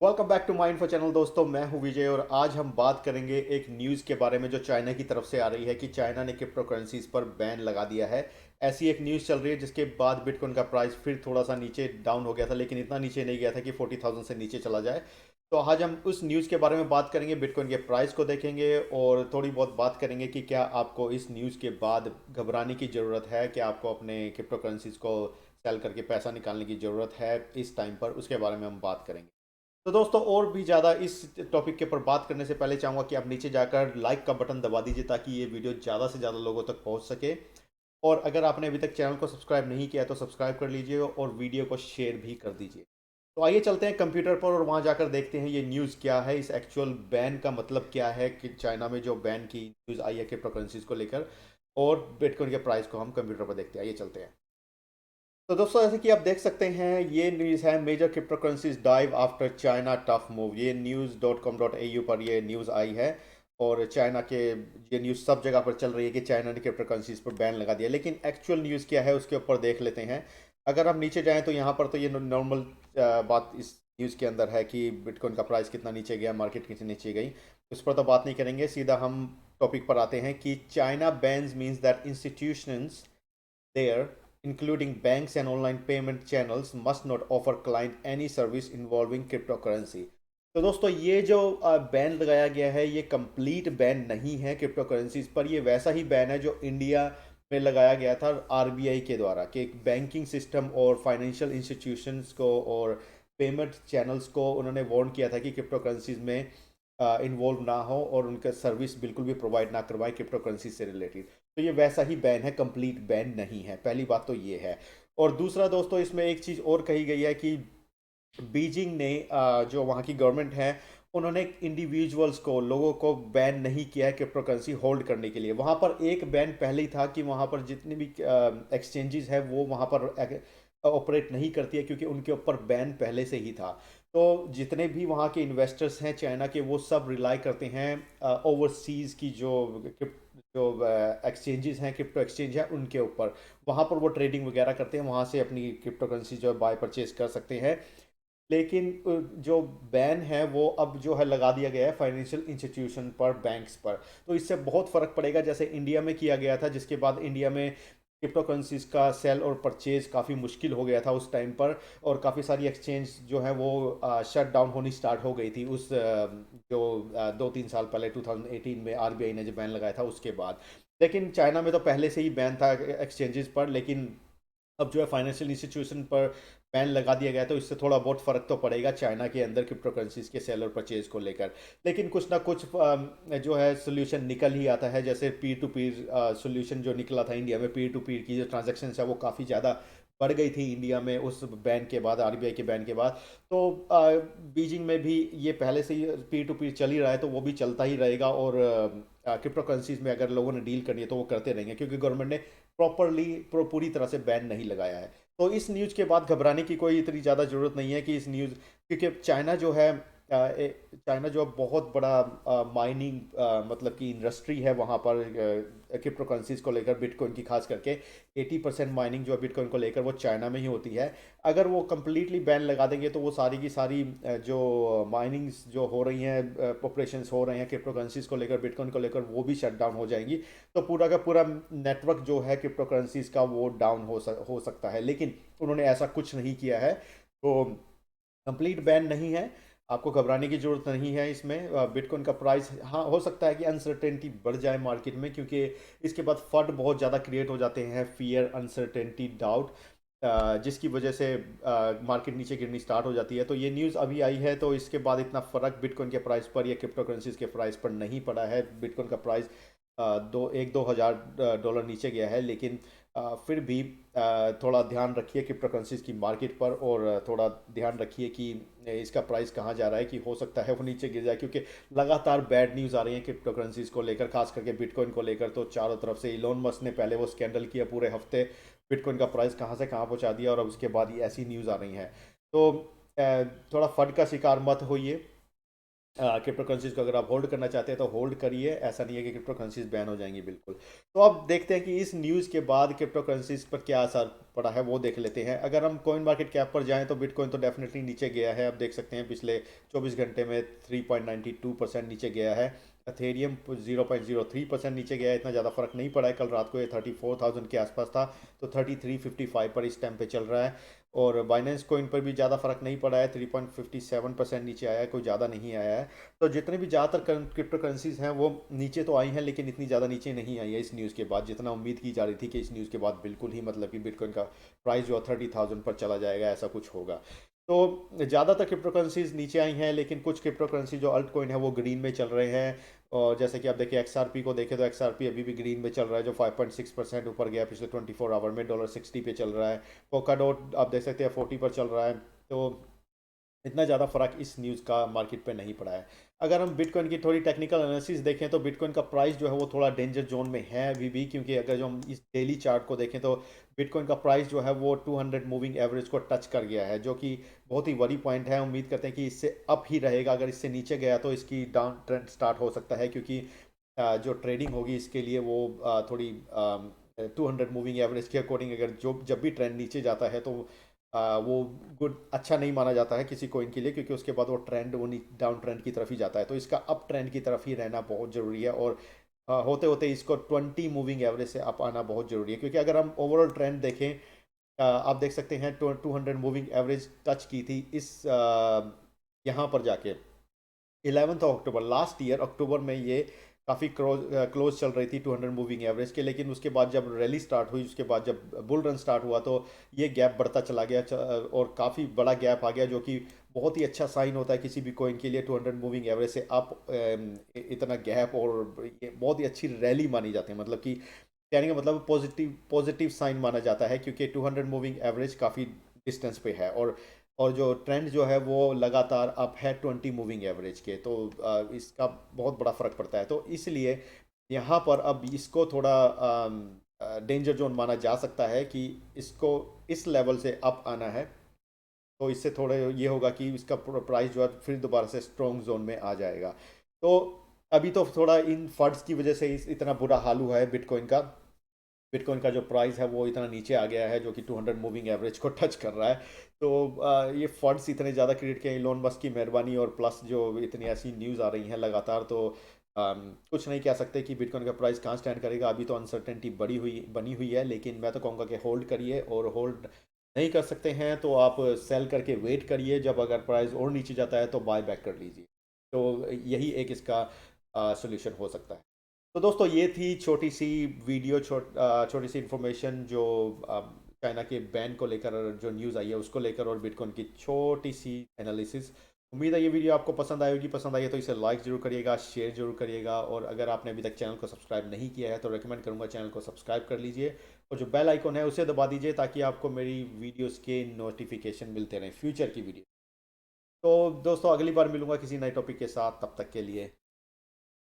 Welcome back to my info channel. दोस्तों, मैं हूं विजय और आज हम बात करेंगे एक न्यूज़ के बारे में जो चाइना की तरफ से आ रही है कि चाइना ने क्रिप्टो करेंसीज पर बैन लगा दिया है। ऐसी एक न्यूज़ चल रही है जिसके बाद बिटकॉइन का प्राइस फिर थोड़ा सा नीचे डाउन हो गया था, लेकिन इतना नीचे नहीं गया था कि 40,000 से नीचे चला जाए। तो आज हम उस न्यूज़ के बारे में बात करेंगे, बिटकॉइन के प्राइस को देखेंगे और थोड़ी बहुत बात करेंगे कि क्या आपको इस न्यूज़ के बाद घबराने की ज़रूरत है, क्या आपको अपने क्रिप्टो करेंसीज को सेल करके पैसा निकालने की ज़रूरत है इस टाइम पर, उसके बारे में हम बात करेंगे। तो दोस्तों, और भी ज़्यादा इस टॉपिक के ऊपर बात करने से पहले चाहूँगा कि आप नीचे जाकर लाइक का बटन दबा दीजिए ताकि ये वीडियो ज़्यादा से ज़्यादा लोगों तक पहुँच सके। और अगर आपने अभी तक चैनल को सब्सक्राइब नहीं किया है तो सब्सक्राइब कर लीजिए और वीडियो को शेयर भी कर दीजिए। तो आइए चलते हैं कंप्यूटर पर और वहाँ जाकर देखते हैं ये न्यूज़ क्या है, इस एक्चुअल बैन का मतलब क्या है कि चाइना में जो बैन की न्यूज़ आई है क्रिप्टो करेंसीज को लेकर, और बिटकॉइन के प्राइस को हम कंप्यूटर पर देखते हैं। आइए चलते हैं। तो दोस्तों, जैसे कि आप देख सकते हैं, ये न्यूज़ है major crypto currencies dive after China tough move. ये news.com.au पर ये न्यूज़ आई है। और चाइना के ये न्यूज़ सब जगह पर चल रही है कि चाइना ने क्रिप्टो करेंसीज पर बैन लगा दिया, लेकिन एक्चुअल न्यूज़ क्या है उसके ऊपर देख लेते हैं। अगर हम नीचे जाएं तो यहाँ पर तो ये नॉर्मल बात इस न्यूज़ के अंदर है कि बिटकॉइन का प्राइस कितना नीचे गया, मार्केट कितनी नीचे गई। उस पर तो बात नहीं करेंगे, सीधा हम टॉपिक पर आते हैं कि China bans means that institutions there, including banks and online payment channels, must not offer client any service involving cryptocurrency। तो दोस्तों, ये जो बैन लगाया गया है ये कंप्लीट बैन नहीं है क्रिप्टो करेंसीज पर। ये वैसा ही बैन है जो इंडिया में लगाया गया था आरबीआई के द्वारा कि बैंकिंग सिस्टम और फाइनेंशियल इंस्टीट्यूशंस को और पेमेंट चैनल्स को उन्होंने वार्न किया था कि क्रिप्टो करेंसीज में इन्वॉल्व ना हो और उनका सर्विस बिल्कुल भी प्रोवाइड ना करवाए क्रिप्टो करेंसी से रिलेटेड। तो ये वैसा ही बैन है, कंप्लीट बैन नहीं है। पहली बात तो ये है। और दूसरा दोस्तों, इसमें एक चीज़ और कही गई है कि बीजिंग ने जो वहाँ की गवर्नमेंट है, उन्होंने इंडिविजुअल्स को, लोगों को बैन नहीं किया है क्रिप्टो करेंसी होल्ड करने के लिए। वहाँ पर एक बैन पहले ही था कि वहाँ पर जितनी भी एक्सचेंजेस है वो वहाँ पर ऑपरेट नहीं करती है, क्योंकि उनके ऊपर बैन पहले से ही था। तो जितने भी वहाँ के इन्वेस्टर्स हैं चाइना के, वो सब रिलाई करते हैं ओवरसीज़ की जो एक्सचेंजेस हैं, क्रिप्टो एक्सचेंज है उनके ऊपर। वहाँ पर वो ट्रेडिंग वगैरह करते हैं, वहाँ से अपनी क्रिप्टो करेंसी जो है बाय परचेज कर सकते हैं। लेकिन जो बैन है वो अब जो है लगा दिया गया है फाइनेंशियल इंस्टीट्यूशन पर, बैंक्स पर। तो इससे बहुत फ़र्क पड़ेगा, जैसे इंडिया में किया गया था, जिसके बाद इंडिया में क्रिप्टो करेंसीज का सेल और परचेज काफ़ी मुश्किल हो गया था उस टाइम पर। और काफ़ी सारी एक्सचेंज जो है वो शट डाउन होनी स्टार्ट हो गई थी उस जो 2-3 साल पहले 2018 में आरबीआई ने जो बैन लगाया था उसके बाद। लेकिन चाइना में तो पहले से ही बैन था एक्सचेंजेस पर, लेकिन अब जो है फाइनेंशियल इंस्टीट्यूशन पर बैन लगा दिया गया, तो इससे थोड़ा बहुत फर्क तो पड़ेगा चाइना के अंदर क्रिप्टो करेंसीज के सेल और परचेज को लेकर। लेकिन कुछ ना कुछ जो है सोल्यूशन निकल ही आता है। जैसे पीर टू पीर सोल्यूशन जो निकला था इंडिया में, पीर टू पीर की जो ट्रांजेक्शन है वो काफ़ी ज़्यादा बढ़ गई थी इंडिया में उस बैन के बाद, आरबीआई के बैन के बाद। तो बीजिंग में भी ये पहले से ही पीर टू पीर चल ही रहा है, तो वो भी चलता ही रहेगा। और क्रिप्टो करेंसीज में अगर लोगों ने डील करनी है तो वो करते रहेंगे, क्योंकि गवर्नमेंट ने प्रॉपरली पूरी तरह से बैन नहीं लगाया है। तो इस न्यूज़ के बाद घबराने की कोई इतनी ज़्यादा ज़रूरत नहीं है कि इस न्यूज़, क्योंकि चाइना जो है चाइना जो बहुत बड़ा माइनिंग मतलब कि इंडस्ट्री है वहाँ पर क्रिप्टो करेंसीज को लेकर, बिटकॉइन की खास करके 80% माइनिंग जो है बिटकॉइन को लेकर वो चाइना में ही होती है। अगर वो कम्प्लीटली बैन लगा देंगे तो वो सारी की सारी जो माइनिंग्स जो हो रही हैं, ऑपरेशंस हो रहे हैं क्रिप्टो करेंसीज को लेकर, बिटकॉइन को लेकर, वो भी शट डाउन हो जाएंगी। तो पूरा का पूरा नेटवर्क जो है क्रिप्टो करेंसीज का वो डाउन हो सकता है। लेकिन उन्होंने ऐसा कुछ नहीं किया है। तो कंप्लीट बैन नहीं है, आपको घबराने की जरूरत नहीं है इसमें। बिटकॉइन का प्राइस, हाँ, हो सकता है कि अनसर्टेनिटी बढ़ जाए मार्केट में, क्योंकि इसके बाद फंड बहुत ज़्यादा क्रिएट हो जाते हैं, फियर, अनसर्टेनिटी, डाउट, जिसकी वजह से मार्केट नीचे गिरनी स्टार्ट हो जाती है। तो ये न्यूज़ अभी आई है, तो इसके बाद इतना फ़र्क बिटकॉइन के प्राइस पर या क्रिप्टो करेंसीज के प्राइस पर नहीं पड़ा है। बिटकॉइन का प्राइस 2-1-2 हज़ार डॉलर नीचे गया है, लेकिन फिर भी थोड़ा ध्यान रखिए क्रिप्टो करेंसीज की मार्केट पर, और थोड़ा ध्यान रखिए कि इसका प्राइस कहाँ जा रहा है, कि हो सकता है वो नीचे गिर जाए, क्योंकि लगातार बैड न्यूज़ आ रही है क्रिप्टो करेंसीज को लेकर, खास करके बिटकॉइन को लेकर। तो चारों तरफ से इलोन मस्क ने पहले वो स्कैंडल किया, पूरे हफ्ते बिटकॉइन का प्राइस कहाँ से कहाँ पहुँचा दिया, और अब उसके बाद ये ऐसी न्यूज़ आ रही हैं। तो थोड़ा फंड का शिकार मत होइए। क्रिप्टो करेंसीज को अगर आप होल्ड करना चाहते हैं तो होल्ड करिए, ऐसा नहीं है कि क्रिप्टो करेंसीज बैन हो जाएंगी बिल्कुल। तो अब देखते हैं कि इस न्यूज़ के बाद क्रिप्टो करेंसीज पर क्या असर पड़ा है वो देख लेते हैं। अगर हम कॉइन मार्केट कैप पर जाएं तो बिटकॉइन तो डेफिनेटली नीचे गया है, आप देख सकते हैं पिछले 24 घंटे में 3.92% नीचे गया है। अथेरियम 0.03% नीचे गया है, इतना ज़्यादा फर्क नहीं पड़ा है। कल रात को ये 34,000 के आसपास था, तो 3355 पर इस टाइम पे चल रहा है। और बाइनेंस कोइन पर भी ज़्यादा फर्क नहीं पड़ा है, 3.57% नीचे आया है, कोई ज़्यादा नहीं आया है। तो जितने भी ज़्यादातर क्रिप्टो करेंसीज हैं वो नीचे तो आई हैं, लेकिन इतनी ज़्यादा नीचे नहीं आई है इस न्यूज़ के बाद, जितना उम्मीद की जा रही थी कि इस न्यूज़ के बाद बिल्कुल ही मतलब कि बिटकॉइन का प्राइस जो है 30,000 पर चला जाएगा, ऐसा कुछ होगा। तो ज़्यादातर क्रिप्टो करेंसीज नीचे आई हैं, लेकिन कुछ क्रिप्टो करेंसी जो अल्ट कॉइन है वो ग्रीन में चल रहे हैं। और जैसे कि आप देखिए XRP को देखें तो XRP अभी भी ग्रीन में चल रहा है, जो 5.6% ऊपर गया पिछले 24 आवर में, $60 पे चल रहा है। पोकाडोट आप देख सकते हैं 40 पर चल रहा है। तो इतना ज़्यादा फर्क इस न्यूज़ का मार्केट पे नहीं पड़ा है। अगर हम बिटकॉइन की थोड़ी टेक्निकल एनालिसिस देखें तो बिटकॉइन का प्राइस जो है वो थोड़ा डेंजर जोन में है अभी भी, क्योंकि अगर जो हम इस डेली चार्ट को देखें तो बिटकॉइन का प्राइस जो है वो 200 मूविंग एवरेज को टच कर गया है, जो कि बहुत ही वरी पॉइंट है। उम्मीद करते हैं कि इससे अप ही रहेगा, अगर इससे नीचे गया तो इसकी डाउन ट्रेंड स्टार्ट हो सकता है, क्योंकि जो ट्रेडिंग होगी इसके लिए वो थोड़ी 200 मूविंग एवरेज के अकॉर्डिंग अगर जो जब भी ट्रेंड नीचे जाता है तो वो गुड अच्छा नहीं माना जाता है किसी कोइन के लिए, क्योंकि उसके बाद वो ट्रेंड वो डाउन ट्रेंड की तरफ ही जाता है। तो इसका अप ट्रेंड की तरफ ही रहना बहुत ज़रूरी है, और होते होते इसको 20 मूविंग एवरेज से अप आना बहुत ज़रूरी है। क्योंकि अगर हम ओवरऑल ट्रेंड देखें, आप देख सकते हैं 200 मूविंग एवरेज टच की थी इस यहाँ पर जाके 11 अक्टूबर लास्ट ईयर अक्टूबर में। ये काफ़ी क्लोज चल रही थी 200 मूविंग एवरेज के, लेकिन उसके बाद जब रैली स्टार्ट हुई, उसके बाद जब बुल रन स्टार्ट हुआ तो ये गैप बढ़ता चला गया, और काफ़ी बड़ा गैप आ गया, जो कि बहुत ही अच्छा साइन होता है किसी भी कोइन के लिए। 200 मूविंग एवरेज से अप इतना गैप, और ये बहुत ही अच्छी रैली मानी जाती है, मतलब कि कहने का मतलब पॉजिटिव पॉजिटिव साइन माना जाता है, क्योंकि 200 मूविंग एवरेज काफ़ी डिस्टेंस पे है, और जो ट्रेंड जो है वो लगातार अप है 20 मूविंग एवरेज के। तो इसका बहुत बड़ा फर्क पड़ता है। तो इसलिए यहाँ पर अब इसको थोड़ा डेंजर जोन माना जा सकता है कि इसको इस लेवल से अप आना है, तो इससे थोड़े ये होगा कि इसका प्राइस जो है फिर दोबारा से स्ट्रॉन्ग जोन में आ जाएगा। तो अभी तो थोड़ा इन फंड्स की वजह से इतना बुरा हाल हुआ है बिटकॉइन का। बिटकॉइन का जो प्राइस है वो इतना नीचे आ गया है, जो कि 200 मूविंग एवरेज को टच कर रहा है। तो ये फंड्स इतने ज़्यादा क्रिएट किए इलोन मस्क की मेहरबानी, और प्लस जो इतनी ऐसी न्यूज़ आ रही हैं लगातार, तो कुछ नहीं कह सकते कि बिटकॉइन का प्राइस कहाँ स्टैंड करेगा। अभी तो अनसर्टेनिटी बनी हुई है, लेकिन मैं तो कहूँगा कि होल्ड करिए, और होल्ड नहीं कर सकते हैं तो आप सेल करके वेट करिए, जब अगर प्राइस और नीचे जाता है तो बाय बैक कर लीजिए। तो यही एक इसका सोल्यूशन हो सकता है। तो दोस्तों ये थी छोटी सी वीडियो, छोटी सी इन्फॉर्मेशन जो चाइना के बैन को लेकर जो न्यूज़ आई है उसको लेकर, और बिटकॉइन की छोटी सी एनालिसिस। उम्मीद है ये वीडियो आपको पसंद आएगी। पसंद आई है तो इसे लाइक जरूर करिएगा, शेयर जरूर करिएगा, और अगर आपने अभी तक चैनल को सब्सक्राइब नहीं किया है तो रेकमेंड करूंगा चैनल को सब्सक्राइब कर लीजिए, और जो बेल आइकन है उसे दबा दीजिए, ताकि आपको मेरी वीडियोस के नोटिफिकेशन मिलते रहें फ्यूचर की वीडियो। तो दोस्तों अगली बार मिलूंगा किसी नए टॉपिक के साथ, तब तक के लिए